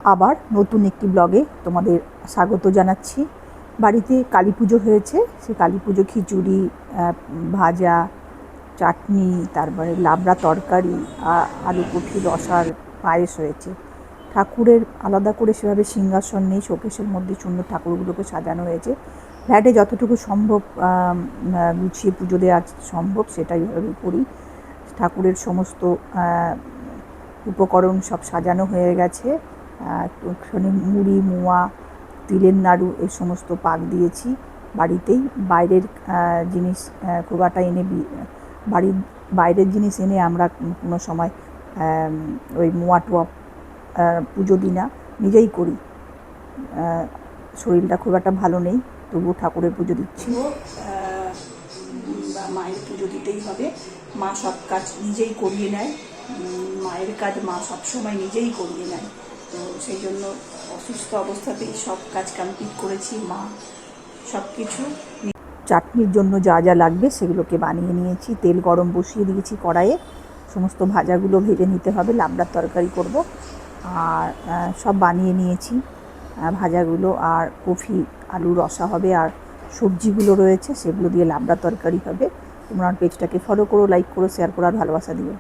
আবার নতুন একটি ব্লগে তোমাদের স্বাগত জানাচ্ছি। বাড়িতে কালী পুজো হয়েছে, সে কালী পুজো খিচুড়ি, ভাজা, চাটনি, তারপরে লাবড়া তরকারি, আলু কুঠি রসার পায়েস হয়েছে। ঠাকুরের আলাদা করে সেভাবে সিংহাসন নেই, শোকেসের মধ্যে সুন্দর ঠাকুরগুলোকে সাজানো হয়েছে। ফ্ল্যাটে যতটুকু সম্ভব গুছিয়ে পুজো দেওয়া সম্ভব সেটাই করি। ঠাকুরের সমস্ত উপকরণ সব সাজানো হয়ে গেছে। একটুখানি মুড়ি, মোয়া, তিলের নাড়ু এই সমস্ত পাক দিয়েছি বাড়িতেই। বাইরের জিনিস খুব একটা এনে বাড়ির বাইরের জিনিস এনে আমরা কোনো সময় ওই মোয়া টোয়া পুজো দিই না, নিজেই করি। শরীরটা খুব একটা ভালো নেই, তবুও ঠাকুরের পুজো দিচ্ছি। মায়ের পুজো দিতেই হবে। মা সব কাজ নিজেই করিয়ে নেয়, মায়ের কাজ মা সবসময় নিজেই করিয়ে নেয়। তো সেই জন্য অসুস্থ অবস্থাতেই সব কাজ কমপ্লিট করেছি। মা সব কিছু। চাটনির জন্য যা যা লাগবে সেগুলোকে বানিয়ে নিয়েছি। তেল গরম বসিয়ে দিয়েছি কড়াইয়ে, সমস্ত ভাজাগুলো ভেজে নিতে হবে। লাবড়ার তরকারি করব, আর সব বানিয়ে নিয়েছি ভাজাগুলো। আর কফি আলু রসা হবে, আর সবজিগুলো রয়েছে সেগুলো দিয়ে লাবড়া তরকারি হবে। তোমরা পেজটাকে ফলো করো, লাইক করো, শেয়ার করো, আর ভালোবাসা দিও।